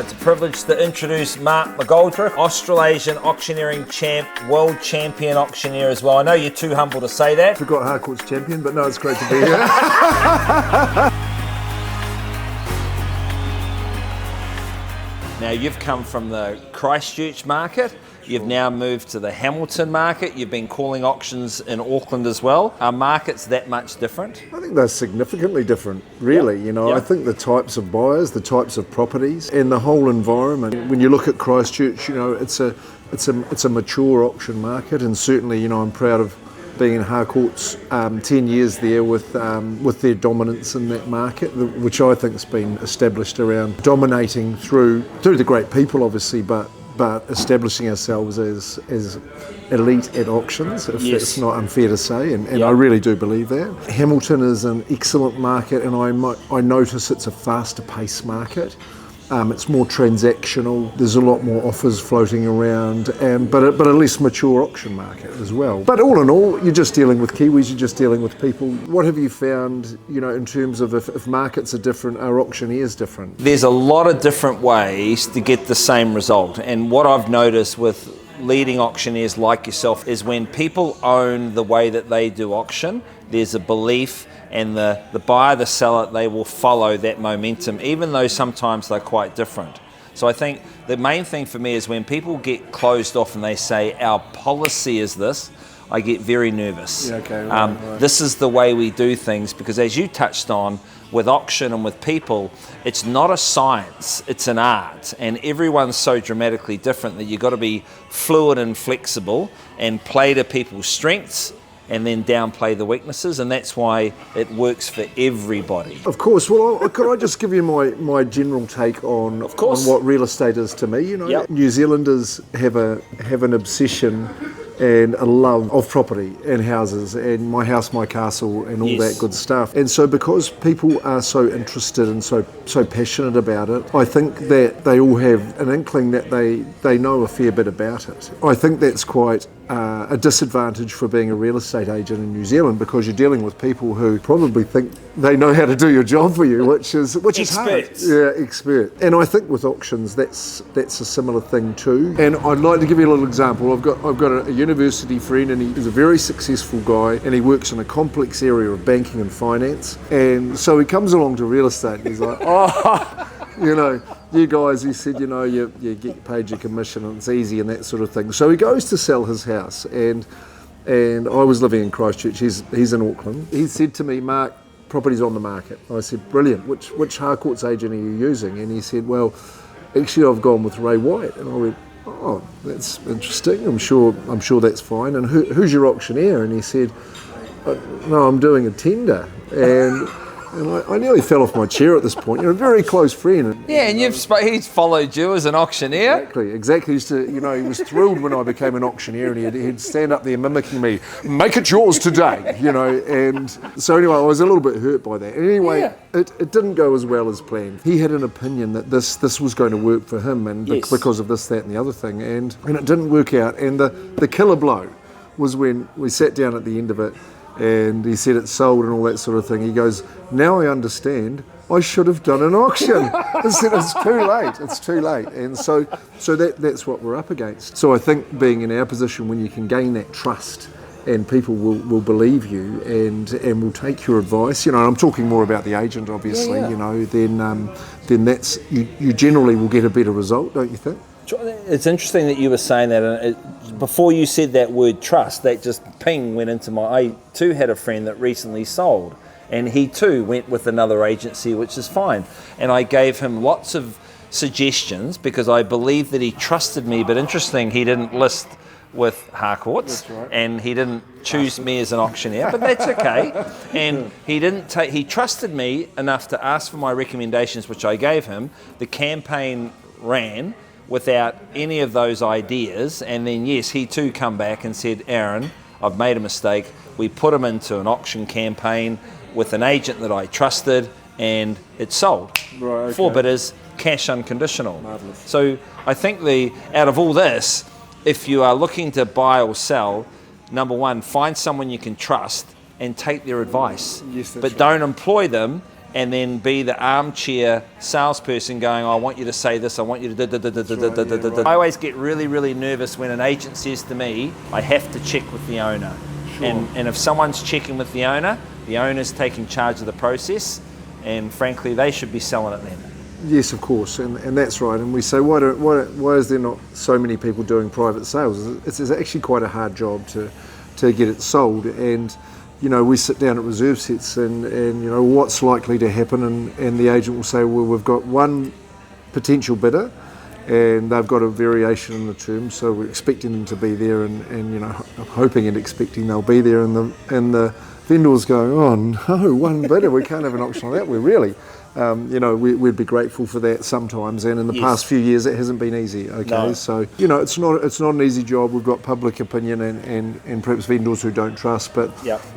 It's a privilege to introduce Mark McGoldrick, Australasian auctioneering champ, world champion auctioneer as well. I know you're too humble to say that. Forgot Harcourt's champion, but no, it's great to be here. Now you've come from the Christchurch market. You've now moved to the Hamilton market. You've been calling auctions in Auckland as well. Are markets that much different? I think they're significantly different, really. Yep. You know, Yep. I think the types of buyers, the types of properties, and the whole environment. When you look at Christchurch, you know, it's a mature auction market, and certainly, you know, I'm proud of being in Harcourt's 10 years there with their dominance in that market, which I think has been established around dominating through the great people, obviously, but establishing ourselves as elite at auctions, if Yes. that's not unfair to say, and Yep. I really do believe that. Hamilton is an excellent market, and I notice it's a faster paced market. It's more transactional. There's a lot more offers floating around, but a less mature auction market as well. But all in all, you're just dealing with Kiwis. You're just dealing with people. What have you found? You know, in terms of if markets are different, are auctioneers different? There's a lot of different ways to get the same result. And what I've noticed with leading auctioneers like yourself is when people own the way that they do auction, there's a belief, and the buyer, the seller, they will follow that momentum, even though sometimes they're quite different. So I think the main thing for me is when people get closed off and they say, our policy is this, I get very nervous. Yeah, okay, right. This is the way we do things, because as you touched on, with auction and with people, it's not a science, it's an art, and everyone's so dramatically different that you've got to be fluid and flexible and play to people's strengths and then downplay the weaknesses, and that's why it works for everybody. Of course. Well, could I just give you my general take on what real estate is to me? You know, Yep. New Zealanders have an obsession and a love of property and houses and my house, my castle, and all Yes. that good stuff. And so because people are so interested and so passionate about it, I think that they all have an inkling that they know a fair bit about it. I think that's quite a disadvantage for being a real estate agent in New Zealand, because you're dealing with people who probably think they know how to do your job for you, which is hard. Experts. Yeah, expert. And I think with auctions, that's a similar thing too. And I'd like to give you a little example. I've got a university friend, and he's a very successful guy, and he works in a complex area of banking and finance. And so he comes along to real estate, and he's like, oh, you know, you guys, he said, you know, you get paid your commission and it's easy and that sort of thing. So he goes to sell his house, and I was living in Christchurch. He's in Auckland. He said to me, Mark, property's on the market. I said, brilliant. Which Harcourt's agent are you using? And he said, well, actually I've gone with Ray White. And I went, oh, that's interesting. I'm sure that's fine. And who's your auctioneer? And he said, no, I'm doing a tender. And I nearly fell off my chair at this point. You're a very close friend. Yeah, and he's followed you as an auctioneer. Exactly. He was thrilled when I became an auctioneer, and he'd stand up there mimicking me, make it yours today, you know. And so anyway, I was a little bit hurt by that. And anyway, Yeah. it didn't go as well as planned. He had an opinion that this was going to work for him, and Yes. because of this, that, and the other thing, and it didn't work out. And the killer blow was when we sat down at the end of it, and he said it's sold and all that sort of thing. He goes, now I understand, I should have done an auction. I said, it's too late. And so that's what we're up against. So I think being in our position, when you can gain that trust and people will believe you and will take your advice, you know, I'm talking more about the agent, obviously, Yeah. you know, then that's, you generally will get a better result, don't you think? It's interesting that you were saying that, and before you said that word trust, that just ping went into I too had a friend that recently sold, and he too went with another agency, which is fine. And I gave him lots of suggestions because I believed that he trusted me, but interesting, he didn't list with Harcourt's, right. and he didn't choose me as an auctioneer, but that's okay. And he trusted me enough to ask for my recommendations, which I gave him. The campaign ran without any of those ideas, and then yes, he too come back and said, Aaron, I've made a mistake. We put him into an auction campaign with an agent that I trusted, and it sold. Right, okay. 4 bidders, cash unconditional. Marvellous. So I think out of all this, if you are looking to buy or sell, number one, find someone you can trust and take their advice. Yes, that's but right. don't employ them and then be the armchair salesperson going, I want you to say this, I want you to I always get really, really nervous when an agent says to me, I have to check with the owner. Sure. And if someone's checking with the owner's taking charge of the process, and frankly, they should be selling it then. Yes, of course, and that's right. And we say, why is there not so many people doing private sales? It's actually quite a hard job to get it sold. And we sit down at reserve sets and what's likely to happen, and the agent will say, well, we've got one potential bidder, and they've got a variation in the terms, so we're expecting them to be there, and hoping and expecting they'll be there, and the vendor's going, oh no, one bidder, we can't have an auction like that. We're really. We'd be grateful for that sometimes, and in the past few years it hasn't been easy. Okay, no. So it's not an easy job. We've got public opinion and perhaps vendors who don't trust, but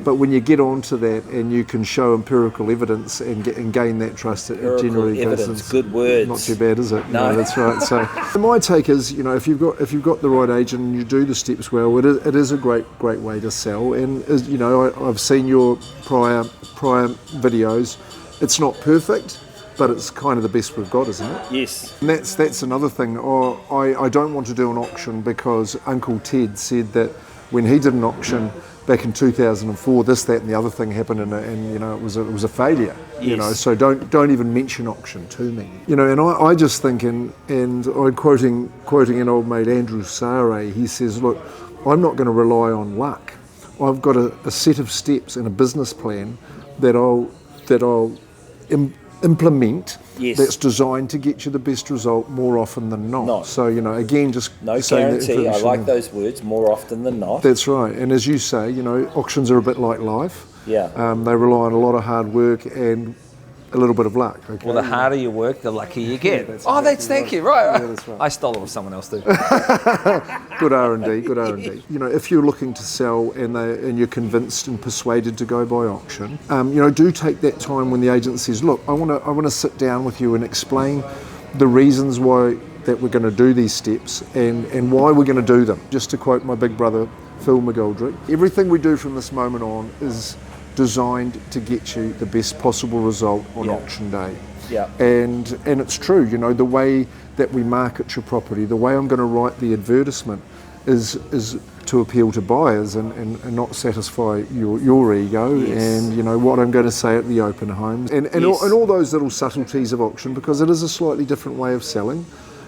when you get onto that and you can show empirical evidence and gain that trust, it generally evidence, good words. Not too bad, is it? No, that's right. So my take is, if you've got the right agent and you do the steps well, it is a great way to sell. And I've seen your prior videos. It's not perfect, but it's kind of the best we've got, isn't it? Yes. And that's another thing. I don't want to do an auction because Uncle Ted said that when he did an auction back in 2004, this, that, and the other thing happened, and it was a failure. Yes. So don't even mention auction to me. And I just think, and I'm quoting an old mate, Andrew Sare. He says, look, I'm not going to rely on luck. I've got a set of steps and a business plan that I'll implement, that's designed to get you the best result more often than not. So again, just no guarantee. I like those words, more often than not. That's right. And as you say, auctions are a bit like life. Yeah. They rely on a lot of hard work and a little bit of luck. Okay? Well, the harder you work, the luckier you get. Thank you. Right. Yeah, that's right. I stole it from someone else too. Good R&D. If you're looking to sell and you're convinced and persuaded to go by auction, do take that time when the agent says, look, I want to sit down with you and explain the reasons why that we're going to do these steps and why we're going to do them. Just to quote my big brother, Phil McGoldrick, everything we do from this moment on is designed to get you the best possible result on auction day. Yeah. And it's true, the way that we market your property, the way I'm going to write the advertisement is to appeal to buyers and not satisfy your ego. Yes. And what I'm going to say at the open homes and all those little subtleties of auction, because it is a slightly different way of selling.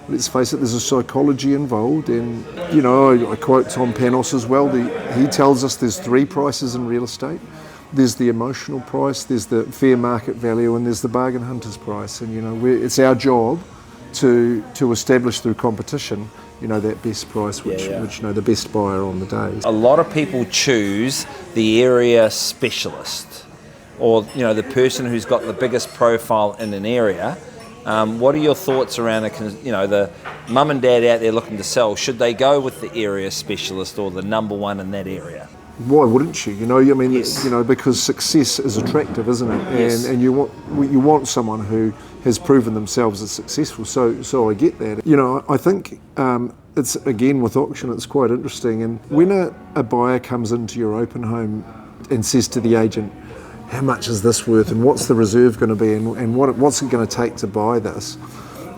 Let's face it, there's a psychology involved, and I quote Tom Panos as well. He tells us there's three prices in real estate. There's the emotional price, there's the fair market value, and there's the bargain hunter's price. And it's our job to establish through competition, that best price, which the best buyer on the day. A lot of people choose the area specialist, or the person who's got the biggest profile in an area. What are your thoughts around the mum and dad out there looking to sell? Should they go with the area specialist or the number one in that area? Why wouldn't you? Because success is attractive, isn't it? Yes. And you want someone who has proven themselves as successful. So I get that. I think it's, again, with auction, it's quite interesting. And when a buyer comes into your open home and says to the agent, how much is this worth, and what's the reserve going to be, and what's it going to take to buy this?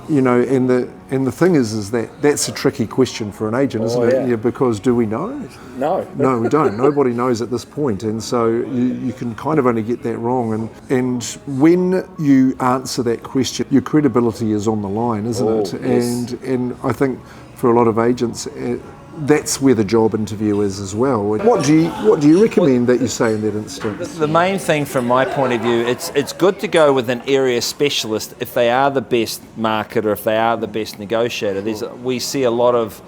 And the thing is that that's a tricky question for an agent, isn't it? Yeah, because do we know? No, we don't. Nobody knows at this point, and so you can kind of only get that wrong. And when you answer that question, your credibility is on the line, isn't it? Yes. And I think for a lot of agents, that's where the job interview is as well. What do you recommend that you say in that instance? The main thing from my point of view, it's good to go with an area specialist if they are the best marketer, if they are the best negotiator. We see a lot of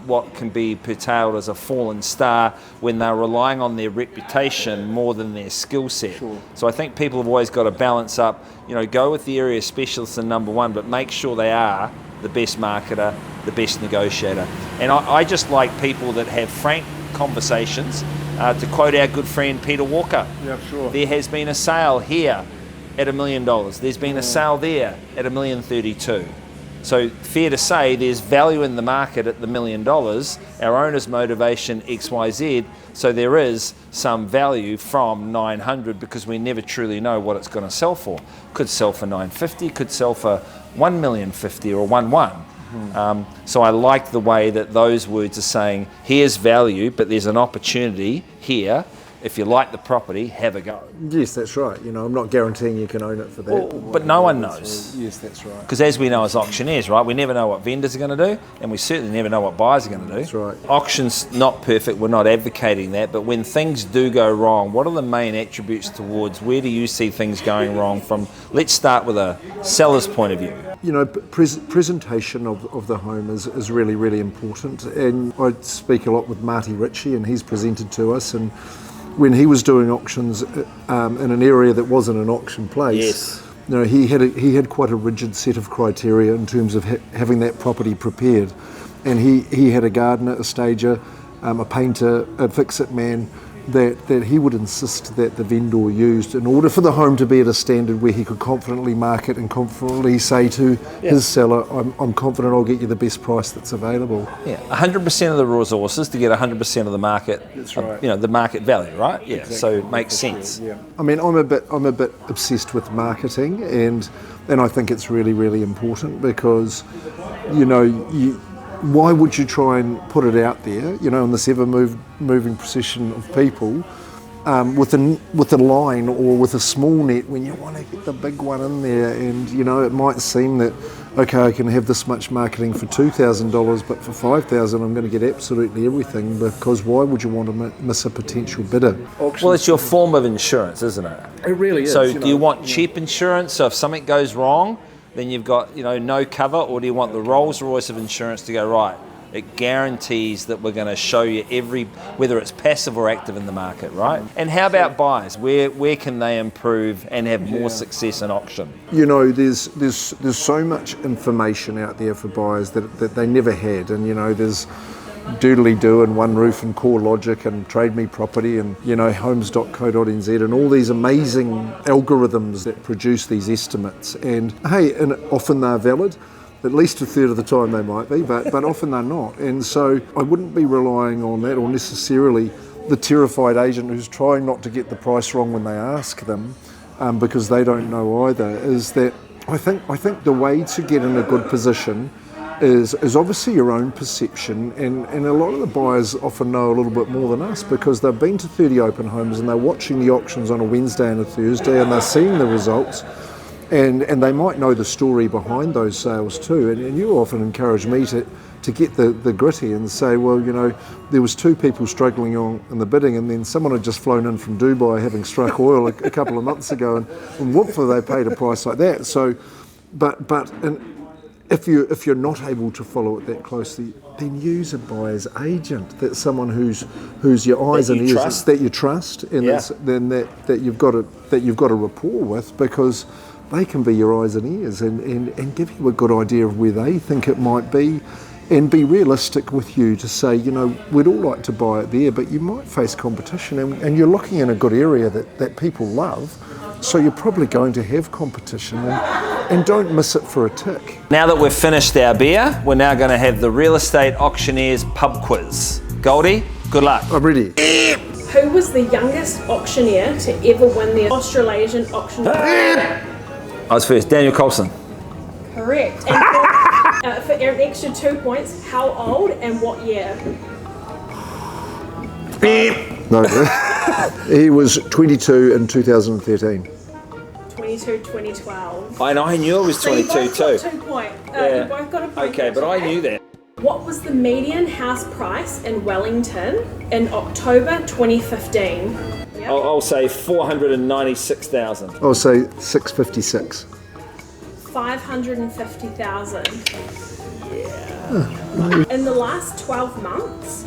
what can be portrayed as a fallen star when they're relying on their reputation more than their skill set. Sure. So I think people have always got to balance up, go with the area specialist in number one, but make sure they are the best marketer, the best negotiator. And I just like people that have frank conversations. To quote our good friend Peter Walker, yeah, sure. There has been a sale here at $1 million. There's been a sale there at $1,032,000. So fair to say there's value in the market at the $1 million, our owner's motivation XYZ, so there is some value from 900 because we never truly know what it's going to sell for. Could sell for 950, could sell for 1,050,000 or 1.1. So I like the way that those words are saying, here's value, but there's an opportunity here. If you like the property, have a go. Yes, that's right. You know, I'm not guaranteeing you can own it for that. Well, but no one knows. Yes, that's right. Because as we know as auctioneers, right, we never know what vendors are going to do, and we certainly never know what buyers are going to do. That's right. Auction's not perfect, we're not advocating that, but when things do go wrong, what are the main attributes towards where do you see things going wrong from, let's start with a seller's point of view. You know, presentation of the home is really, really important. And I speak a lot with Marty Ritchie, and he's presented to us, and when he was doing auctions in an area that wasn't an auction place, Yes. you know, he had quite a rigid set of criteria in terms of having that property prepared, and he had a gardener, a stager, a painter, a fix-it man that he would insist that the vendor used in order for the home to be at a standard where he could confidently market and confidently say to his seller, I'm confident I'll get you the best price that's available. Yeah, 100% of the resources to get 100% of the market. That's right. You know, the market value, right? Yeah, Exactly. so it makes sense. Yeah. I mean, I'm a bit obsessed with marketing, and I think it's really, really important because, you know, why would you try and put it out there, you know, in this ever-moving procession of people, with a line or with a small net when you want to get the big one in there? And, you know, it might seem that, okay, I can have this much marketing for $2,000, but for $5,000 I'm going to get absolutely everything, because why would you want to miss a potential bidder? Well, it's your form of insurance, isn't it? It really is. So do you want cheap insurance, so if something goes wrong, then you've got, you know, no cover, or do you want the Rolls Royce of insurance to go, right, it guarantees that we're going to show you whether it's passive or active in the market, right? And how about buyers? Where can they improve and have more success in auction? You know, there's so much information out there for buyers that they never had, and, you know, there's doodly-do and One Roof and Core Logic and Trade Me Property and, you know, homes.co.nz and all these amazing algorithms that produce these estimates. And hey, and often they're valid. At least a third of the time they might be, but often they're not. And so I wouldn't be relying on that, or necessarily the terrified agent who's trying not to get the price wrong when they ask them, because they don't know either. Is that I think the way to get in a good position is obviously your own perception, and a lot of the buyers often know a little bit more than us because they've been to 30 open homes and they're watching the auctions on a Wednesday and a Thursday, and they're seeing the results, and they might know the story behind those sales too. And you often encourage me to get the gritty and say, well, you know, there was two people struggling in the bidding, and then someone had just flown in from Dubai having struck oil a couple of months ago, and whoop, they paid a price like that. So, and if you're not able to follow it that closely, then use a buyer's agent. That's someone who's your eyes and ears that you trust, and then that you've got a rapport with, because they can be your eyes and ears and give you a good idea of where they think it might be, and be realistic with you to say, you know, we'd all like to buy it there, but you might face competition, and you're looking in a good area that people love. So you're probably going to have competition, and don't miss it for a tick. Now that we've finished our beer, we're now going to have the Real Estate Auctioneers pub quiz. Goldie, good luck. I'm ready. Who was the youngest auctioneer to ever win the Australasian auction? I was first. Daniel Colson. Correct. And for an extra 2 points, how old and what year? No, he was 22 in 2013. 22, 2012. I knew it was So you 22 both got too. 2 points. You both got a point. Okay, but I knew that. What was the median house price in Wellington in October 2015? Yep. I'll say 496,000. I'll say 656. 550,000. Yeah. In the last 12 months,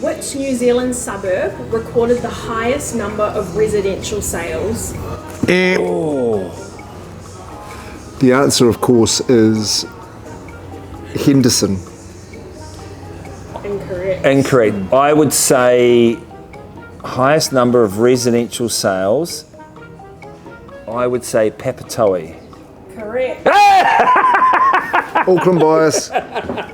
which New Zealand suburb recorded the highest number of residential sales? Oh. The answer, of course, is Henderson. Incorrect. I would say highest number of residential sales. I would say Papatoe. Correct. Auckland bias.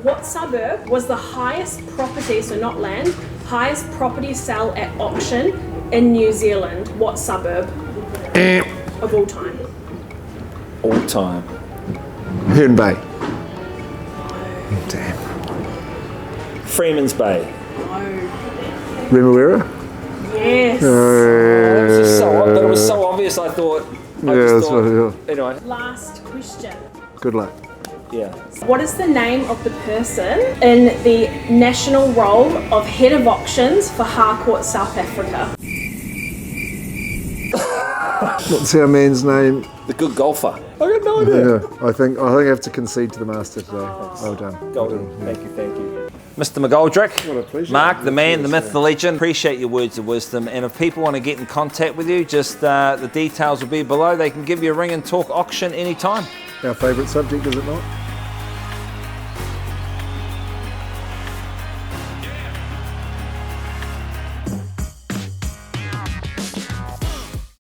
What suburb was the highest property, so not land, highest property sale at auction in New Zealand? What suburb of all time? All time. Herne Bay. Damn. Freeman's Bay. Remuera? Yes. It was so obvious, I thought. Anyway. Last question. Good luck. Yeah. What is the name of the person in the national role of head of auctions for Harcourt, South Africa? What's our man's name? The good golfer. I got no idea. Yeah, I think I have to concede to the master today. Well done. Golden. Thank you. Mr. McGoldrick, What a pleasure. Mark, the man, the myth, the legend, appreciate your words of wisdom. And if people want to get in contact with you, just the details will be below. They can give you a ring and talk auction anytime. Our favourite subject, is it not?